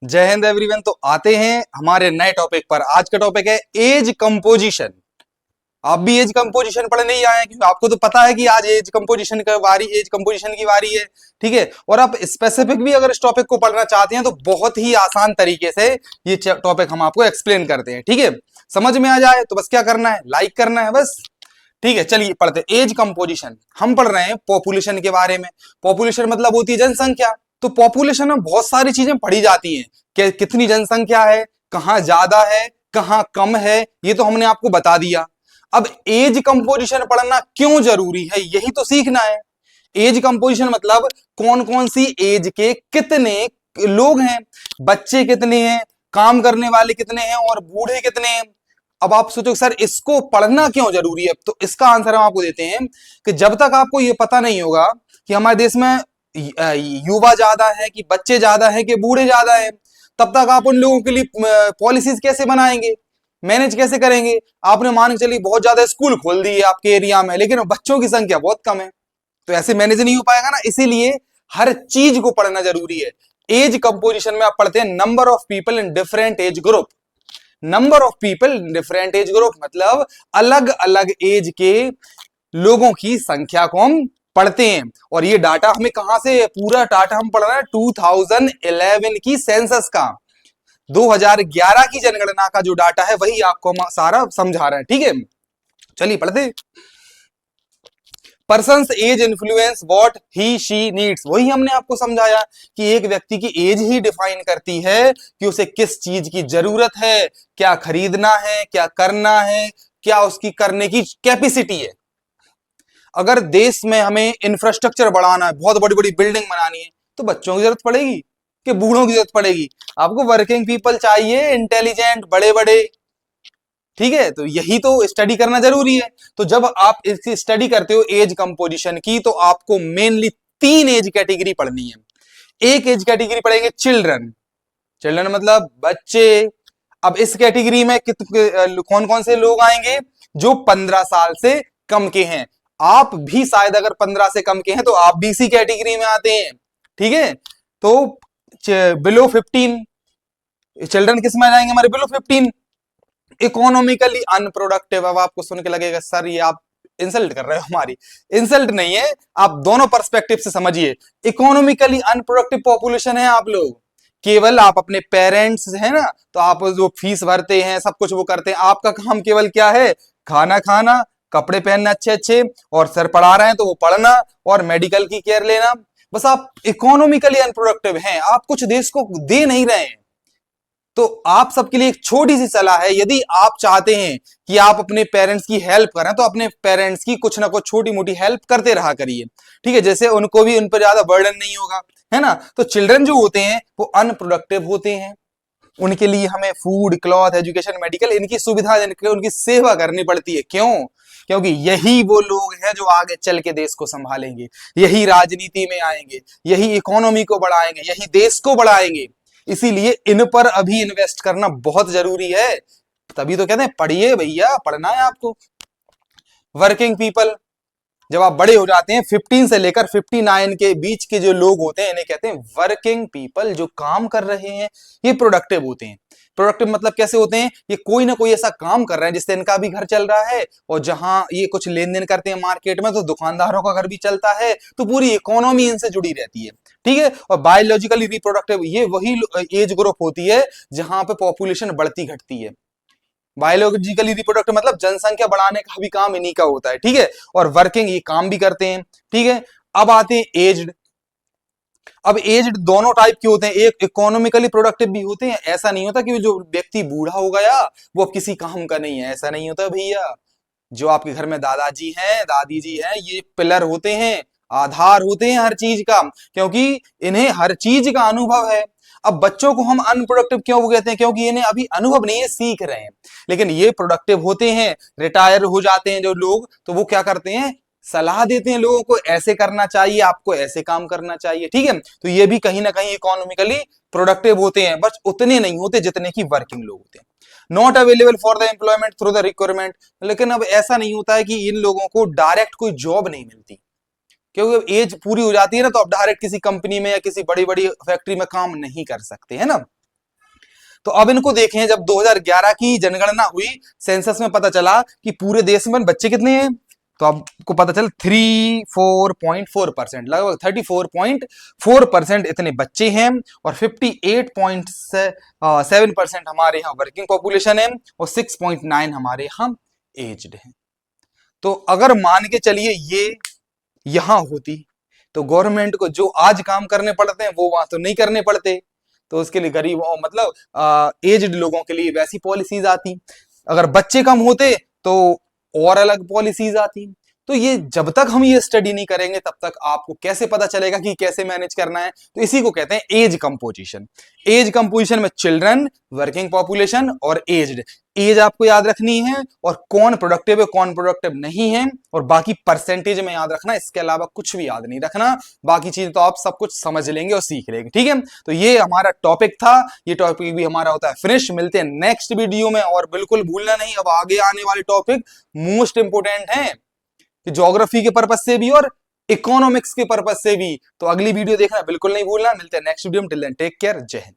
जय हिंद एवरीवन। तो आते हैं हमारे नए टॉपिक पर। आज का टॉपिक है एज कंपोजिशन। आप भी एज कंपोजिशन पढ़ने ही आए हैं क्योंकि आपको तो पता है कि आज एज कंपोजिशन की बारी है। ठीक है, और आप स्पेसिफिक भी अगर इस टॉपिक को पढ़ना चाहते हैं तो बहुत ही आसान तरीके से ये टॉपिक हम आपको एक्सप्लेन करते हैं। ठीक है, समझ में आ जाए तो बस क्या करना है, लाइक करना है बस। ठीक है, चलिए पढ़ते हैं। एज कंपोजिशन हम पढ़ रहे हैं पॉपुलेशन के बारे में। पॉपुलेशन मतलब होती है जनसंख्या। तो पॉपुलेशन में बहुत सारी चीजें पढ़ी जाती हैं कि कितनी जनसंख्या है, कहाँ ज्यादा है, कहाँ कम है, ये तो हमने आपको बता दिया। अब एज कंपोजिशन पढ़ना क्यों जरूरी है, यही तो सीखना है। एज कंपोजिशन मतलब कौन कौन सी एज के कितने लोग हैं, बच्चे कितने हैं, काम करने वाले कितने हैं और बूढ़े कितने हैं। अब आप सोचो सर इसको पढ़ना क्यों जरूरी है, तो इसका आंसर हम आपको देते हैं कि जब तक आपको ये पता नहीं होगा कि हमारे देश में युवा ज्यादा है कि बच्चे ज्यादा है कि बूढ़े ज्यादा है, तब तक आप उन लोगों के लिए पॉलिसीज कैसे बनाएंगे, मैनेज कैसे करेंगे। आपने मान के चलिए बहुत ज्यादा स्कूल खोल दिए आपके एरिया में, लेकिन बच्चों की संख्या बहुत कम है, तो ऐसे मैनेज नहीं हो पाएगा ना। इसीलिए हर चीज को पढ़ना जरूरी है। एज कंपोजिशन में आप पढ़ते हैं number of people in different age group. Number of people in different age group मतलब अलग अलग एज के लोगों की संख्या को हम पढ़ते हैं। और ये डाटा हमें कहां से, पूरा डाटा हम पढ़ रहे हैं 2011 की सेंसस का, 2011 की जनगणना का जो डाटा है वही आपको हम सारा समझा रहे हैं। ठीक है, चलिए पढ़ते। Persons age influence what he she needs, वही हमने आपको समझाया कि एक व्यक्ति की एज ही डिफाइन करती है कि उसे किस चीज की जरूरत है, क्या खरीदना है, क्या करना है, क्या उसकी करने की कैपेसिटी है। अगर देश में हमें इंफ्रास्ट्रक्चर बढ़ाना है, बहुत बड़ी बड़ी बिल्डिंग बनानी है, तो बच्चों की जरूरत पड़ेगी कि बूढ़ों की जरूरत पड़ेगी। आपको वर्किंग पीपल चाहिए, इंटेलिजेंट, बड़े बड़े। ठीक है, तो यही तो स्टडी करना जरूरी है। तो जब आप इसकी स्टडी करते हो एज कंपोजिशन की, तो आपको मेनली 3 एज कैटेगरी पढ़नी है। एक एज कैटेगरी पढ़ेंगे चिल्ड्रन। चिल्ड्रन मतलब बच्चे। अब इस कैटेगरी में कौन कौन से लोग आएंगे, जो 15 साल से कम के हैं। आप भी शायद अगर 15 से कम के हैं तो आप भी इसी कैटेगरी में आते हैं। ठीक है, तो बिलो 15 चिल्ड्रन किस में आ जाएंगे हमारे, बिलो 15। Economically unproductive. अब आपको सुन के लगेगा सर ये आप इंसल्ट कर रहे हो हमारी। इंसल्ट नहीं है, आप दोनों पर्सपेक्टिव से समझिए। इकोनॉमिकली अनप्रोडक्टिव पॉपुलेशन है आप लोग। केवल आप अपने पेरेंट्स है ना, तो आप जो फीस भरते हैं, सब कुछ वो करते हैं, आपका काम केवल क्या है, खाना खाना, कपड़े पहनना अच्छे अच्छे, और सर पढ़ा रहे हैं तो वो पढ़ना और मेडिकल की केयर लेना। बस आप इकोनॉमिकली अनप्रोडक्टिव हैं, आप कुछ देश को दे नहीं रहे हैं। तो आप सबके लिए एक छोटी सी सलाह है, यदि आप चाहते हैं कि आप अपने पेरेंट्स की हेल्प करें तो अपने पेरेंट्स की कुछ ना कुछ छोटी मोटी हेल्प करते रहा करिए। ठीक है, जैसे उनको भी उन पर ज्यादा बर्डन नहीं होगा, है ना। तो चिल्ड्रन जो होते हैं वो अनप्रोडक्टिव होते हैं, उनके लिए हमें फूड, क्लॉथ, एजुकेशन, मेडिकल, इनकी सुविधा, उनकी सेवा करनी पड़ती है। क्यों? क्योंकि यही वो लोग हैं जो आगे चल के देश को संभालेंगे, यही राजनीति में आएंगे, यही इकोनॉमी को बढ़ाएंगे, यही देश को बढ़ाएंगे। इसीलिए इन पर अभी इन्वेस्ट करना बहुत जरूरी है। तभी तो कहते हैं पढ़िए भैया, पढ़ना है आपको। वर्किंग पीपल, जब आप बड़े हो जाते हैं 15 से लेकर 59 के बीच के जो लोग होते हैं इन्हें कहते हैं वर्किंग पीपल। जो काम कर रहे हैं ये प्रोडक्टिव होते हैं। प्रोडक्टिव मतलब कैसे होते हैं, ये कोई ना कोई ऐसा काम कर रहे हैं जिससे इनका भी घर चल रहा है, और जहां ये कुछ लेन देन करते हैं मार्केट में तो दुकानदारों का घर भी चलता है, तो पूरी इकोनॉमी इनसे जुड़ी रहती है। ठीक है, और बायोलॉजिकली रिप्रोडक्टिव ये वही एज ग्रुप होती है जहां पे पॉपुलेशन बढ़ती घटती है। बायोलॉजिकली रिप्रोडक्टिव मतलब जनसंख्या बढ़ाने का भी काम इन्हीं का होता है। ठीक है, और वर्किंग ये काम भी करते हैं। ठीक है, अब आते हैं एज्ड। अब एज्ड दोनों टाइप के होते हैं, एक इकोनॉमिकली प्रोडक्टिव भी होते हैं। ऐसा नहीं होता कि जो व्यक्ति बूढ़ा हो गया वो अब किसी काम का नहीं है, ऐसा नहीं होता भैया। जो आपके घर में दादाजी हैं, दादी जी हैं, ये पिलर होते हैं, आधार होते हैं हर चीज का, क्योंकि इन्हें हर चीज का अनुभव है। अब बच्चों को हम अनप्रोडक्टिव क्यों कहते हैं, क्योंकि इन्हें अभी अनुभव नहीं है, सीख रहे हैं। लेकिन ये प्रोडक्टिव होते हैं। रिटायर हो जाते हैं जो लोग, तो वो क्या करते हैं, सलाह देते हैं लोगों को, ऐसे करना चाहिए, आपको ऐसे काम करना चाहिए। ठीक है, तो ये भी कहीं ना कहीं इकोनॉमिकली प्रोडक्टिव होते हैं, बस उतने नहीं होते जितने की वर्किंग लोग होते हैं। Not available for the employment through the requirement, लेकिन अब ऐसा नहीं होता है कि इन लोगों को डायरेक्ट कोई जॉब नहीं मिलती, क्योंकि एज पूरी हो जाती है ना, तो अब डायरेक्ट किसी कंपनी में या किसी बड़ी बड़ी फैक्ट्री में काम नहीं कर सकते, है ना। तो अब इनको देखें, जब 2011 की जनगणना हुई, सेंसस में पता चला कि पूरे देश में बच्चे कितने हैं, तो आपको पता चल 34.4%, लगभग 34.4% इतने बच्चे हैं, और 58.7% हमारे यहाँ वर्किंग पॉपुलेशन है, और 6.9 हमारे यहाँ एज्ड है। तो अगर मान के चलिए ये यहां होती, तो गवर्नमेंट को जो आज काम करने पड़ते हैं वो वहां तो नहीं करने पड़ते, तो उसके लिए गरीब मतलब एज्ड लोगों के लिए वैसी पॉलिसीज आती। अगर बच्चे कम होते तो और अलग पॉलिसीज आती। तो ये जब तक हम ये स्टडी नहीं करेंगे तब तक आपको कैसे पता चलेगा कि कैसे मैनेज करना है। तो इसी को कहते हैं एज कंपोजिशन। एज कंपोजिशन में चिल्ड्रन, वर्किंग पॉपुलेशन और एज्ड, एज आपको याद रखनी है, और कौन प्रोडक्टिव है कौन प्रोडक्टिव नहीं है, और बाकी परसेंटेज में याद रखना, इसके अलावा कुछ भी याद नहीं रखना। बाकी चीज तो आप सब कुछ समझ लेंगे और सीख लेंगे, ठीक है। तो ये हमारा टॉपिक था, ये टॉपिक भी हमारा होता है फिनिश। मिलते हैं नेक्स्ट वीडियो में, और बिल्कुल भूलना नहीं अब आगे आने वाले टॉपिक मोस्ट इंपोर्टेंट है, ज्योग्राफी के पर्पज से भी और इकोनॉमिक्स के पर्पज से भी। तो अगली वीडियो देखना बिल्कुल नहीं भूलना। मिलते हैं नेक्स्ट वीडियो में, टिल देन टेक केयर, जय हिंद।